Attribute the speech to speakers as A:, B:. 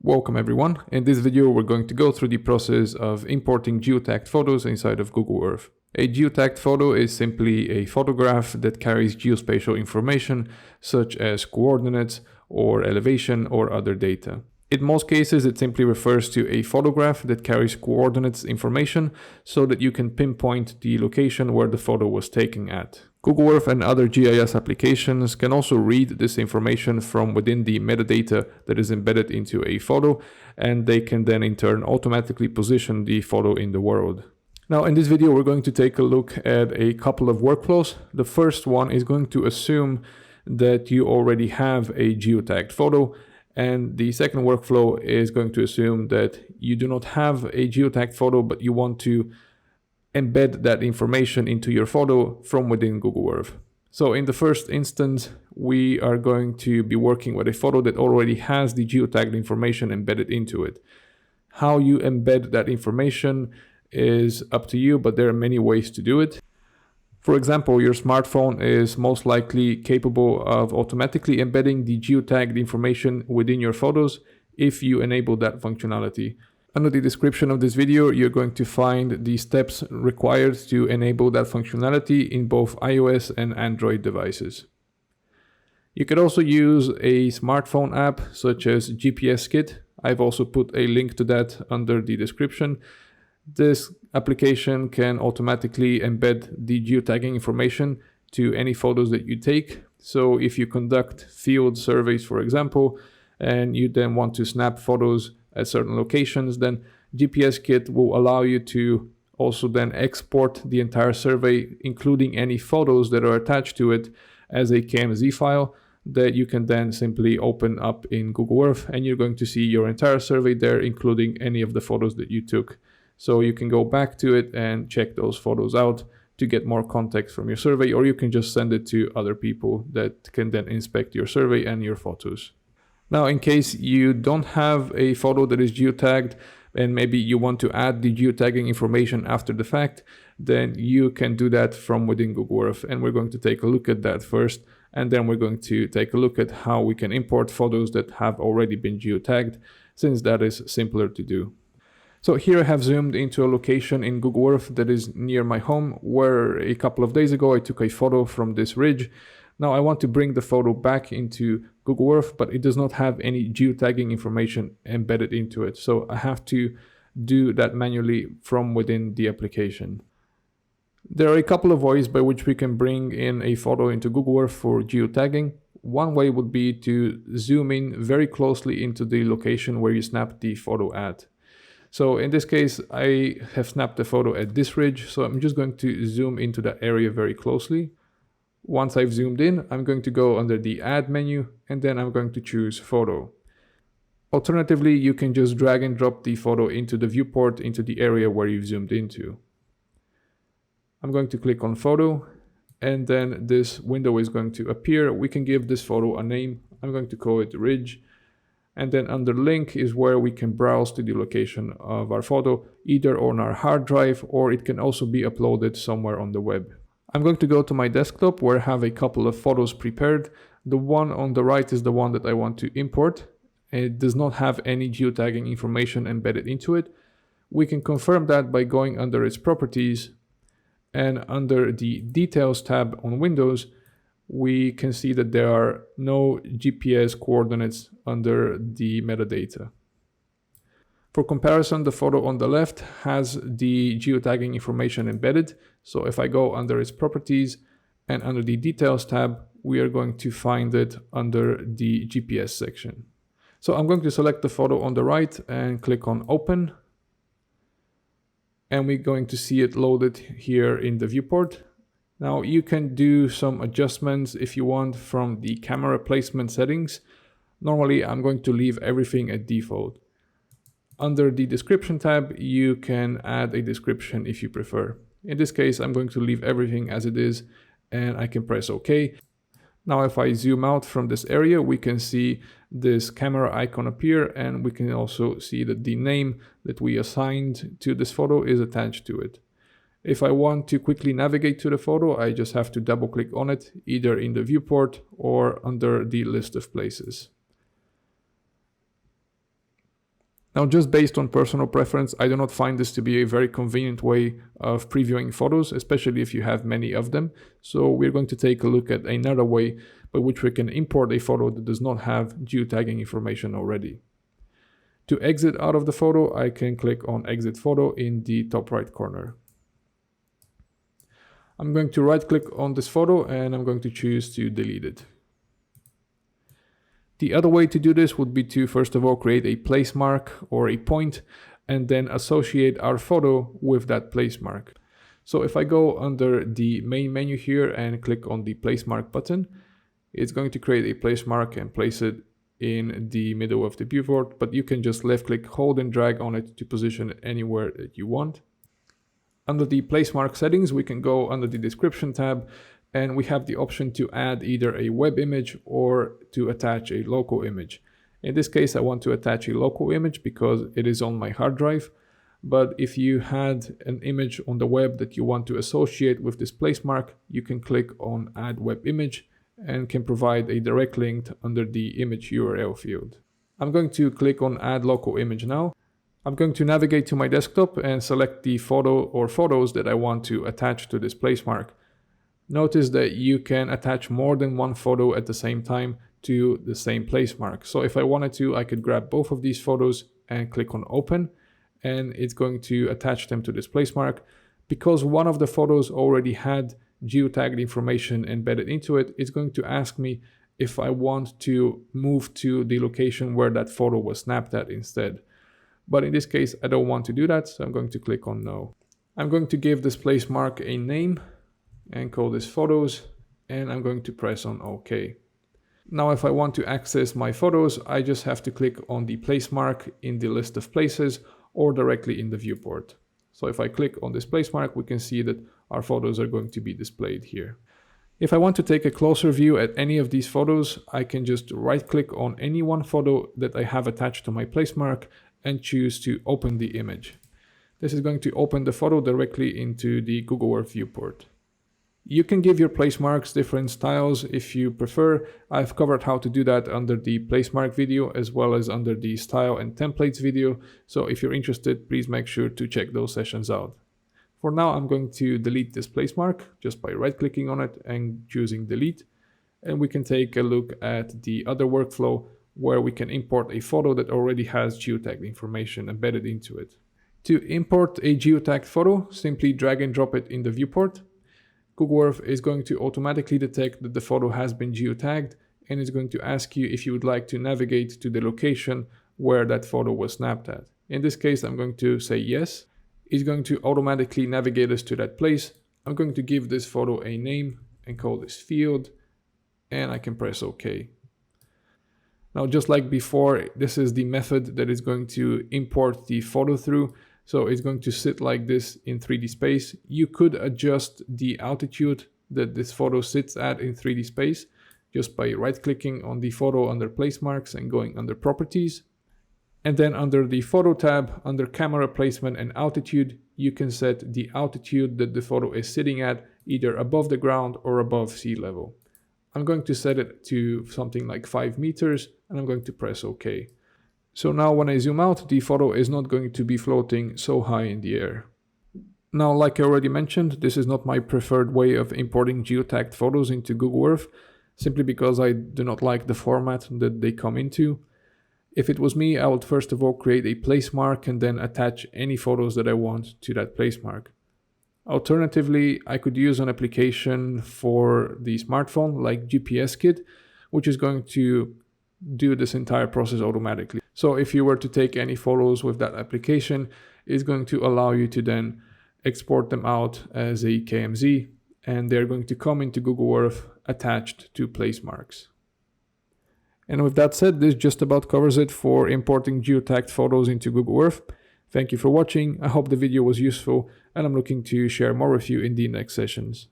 A: Welcome everyone. In this video we're going to go through the process of importing geotagged photos inside of Google Earth. A geotagged photo is simply a photograph that carries geospatial information such as coordinates or elevation or other data. In most cases it simply refers to a photograph that carries coordinates information so that you can pinpoint the location where the photo was taken at. Google Earth and other GIS applications can also read this information from within the metadata that is embedded into a photo, and they can then in turn automatically position the photo in the world. Now in this video we're going to take a look at a couple of workflows. The first one is going to assume that you already have a geotagged photo, and the second workflow is going to assume that you do not have a geotagged photo but you want to embed that information into your photo from within Google Earth. So in the first instance, we are going to be working with a photo that already has the geotagged information embedded into it. How you embed that information is up to you, but there are many ways to do it. For example, your smartphone is most likely capable of automatically embedding the geotagged information within your photos if you enable that functionality. Under the description of this video, you're going to find the steps required to enable that functionality in both iOS and Android devices. You could also use a smartphone app such as GPS Kit. I've also put a link to that under the description. This application can automatically embed the geotagging information to any photos that you take. So if you conduct field surveys, for example, and you then want to snap photos at certain locations, then GPS Kit will allow you to also then export the entire survey, including any photos that are attached to it, as a KMZ file that you can then simply open up in Google Earth, and you're going to see your entire survey there, including any of the photos that you took. So you can go back to it and check those photos out to get more context from your survey, or you can just send it to other people that can then inspect your survey and your photos. Now, in case you don't have a photo that is geotagged and maybe you want to add the geotagging information after the fact, then you can do that from within Google Earth. And we're going to take a look at that first, and then we're going to take a look at how we can import photos that have already been geotagged, since that is simpler to do. So here I have zoomed into a location in Google Earth that is near my home, where a couple of days ago I took a photo from this ridge. Now I want to bring the photo back into Google Earth, but it does not have any geotagging information embedded into it. So I have to do that manually from within the application. There are a couple of ways by which we can bring in a photo into Google Earth for geotagging. One way would be to zoom in very closely into the location where you snapped the photo at. So in this case, I have snapped the photo at this ridge, so I'm just going to zoom into that area very closely. Once I've zoomed in, I'm going to go under the Add menu, and then I'm going to choose Photo. Alternatively, you can just drag and drop the photo into the viewport into the area where you've zoomed into. I'm going to click on Photo, and then this window is going to appear. We can give this photo a name. I'm going to call it Ridge. And then under Link is where we can browse to the location of our photo, either on our hard drive, or it can also be uploaded somewhere on the web. I'm going to go to my desktop where I have a couple of photos prepared. The one on the right is the one that I want to import. It does not have any geotagging information embedded into it. We can confirm that by going under its properties, and under the Details tab on Windows, we can see that there are no GPS coordinates under the metadata. For comparison, the photo on the left has the geotagging information embedded. So if I go under its properties and under the Details tab, we are going to find it under the GPS section. So I'm going to select the photo on the right and click on Open. And we're going to see it loaded here in the viewport. Now you can do some adjustments if you want from the camera placement settings. Normally I'm going to leave everything at default. Under the Description tab, you can add a description if you prefer. In this case, I'm going to leave everything as it is, and I can press OK. Now if I zoom out from this area, we can see this camera icon appear, and we can also see that the name that we assigned to this photo is attached to it. If I want to quickly navigate to the photo, I just have to double click on it, either in the viewport or under the list of places. Now, just based on personal preference, I do not find this to be a very convenient way of previewing photos, especially if you have many of them. So we're going to take a look at another way by which we can import a photo that does not have geotagging information already. To exit out of the photo, I can click on Exit Photo in the top right corner. I'm going to right click on this photo and I'm going to choose to delete it. The other way to do this would be to first of all create a place mark or a point and then associate our photo with that place mark. So if I go under the main menu here and click on the place mark button, it's going to create a place mark and place it in the middle of the viewport, but you can just left click, hold and drag on it to position it anywhere that you want. Under the place mark settings, we can go under the description tab and we have the option to add either a web image or to attach a local image. In this case, I want to attach a local image because it is on my hard drive. But if you had an image on the web that you want to associate with this place mark, you can click on Add Web Image and can provide a direct link under the image URL field. I'm going to click on Add Local Image now. I'm going to navigate to my desktop and select the photo or photos that I want to attach to this place mark. Notice that you can attach more than one photo at the same time to the same place mark. So if I wanted to, I could grab both of these photos and click on Open, and it's going to attach them to this place mark. Because one of the photos already had geotagged information embedded into it, it's going to ask me if I want to move to the location where that photo was snapped at instead. But in this case, I don't want to do that, so I'm going to click on No. I'm going to give this place mark a name and call this photos, and I'm going to press on OK. Now if I want to access my photos, I just have to click on the place mark in the list of places or directly in the viewport. So if I click on this place mark, we can see that our photos are going to be displayed here. If I want to take a closer view at any of these photos, I can just right click on any one photo that I have attached to my place mark and choose to open the image. This is going to open the photo directly into the Google Earth viewport. You can give your place marks different styles if you prefer. I've covered how to do that under the place mark video as well as under the style and templates video. So if you're interested, please make sure to check those sessions out. For now, I'm going to delete this place mark just by right clicking on it and choosing delete. And we can take a look at the other workflow where we can import a photo that already has geotagged information embedded into it. To import a geotagged photo, simply drag and drop it in the viewport. Google Earth is going to automatically detect that the photo has been geotagged and is going to ask you if you would like to navigate to the location where that photo was snapped at. In this case, I'm going to say yes. It's going to automatically navigate us to that place. I'm going to give this photo a name and call this field, and I can press OK. Now, just like before, this is the method that is going to import the photo through. So it's going to sit like this in 3D space. You could adjust the altitude that this photo sits at in 3D space just by right clicking on the photo under place marks and going under properties. And then under the photo tab, under camera placement and altitude, you can set the altitude that the photo is sitting at, either above the ground or above sea level. I'm going to set it to something like 5 meters and I'm going to press OK. So now when I zoom out, the photo is not going to be floating so high in the air. Now, like I already mentioned, this is not my preferred way of importing geotagged photos into Google Earth, simply because I do not like the format that they come into. If it was me, I would first of all create a place mark and then attach any photos that I want to that place mark. Alternatively, I could use an application for the smartphone like GPS Kit, which is going to do this entire process automatically. So if you were to take any photos with that application, it's going to allow you to then export them out as a KMZ, and they're going to come into Google Earth attached to place marks. And with that said, this just about covers it for importing geotagged photos into Google Earth. Thank you for watching. I hope the video was useful, and I'm looking to share more with you in the next sessions.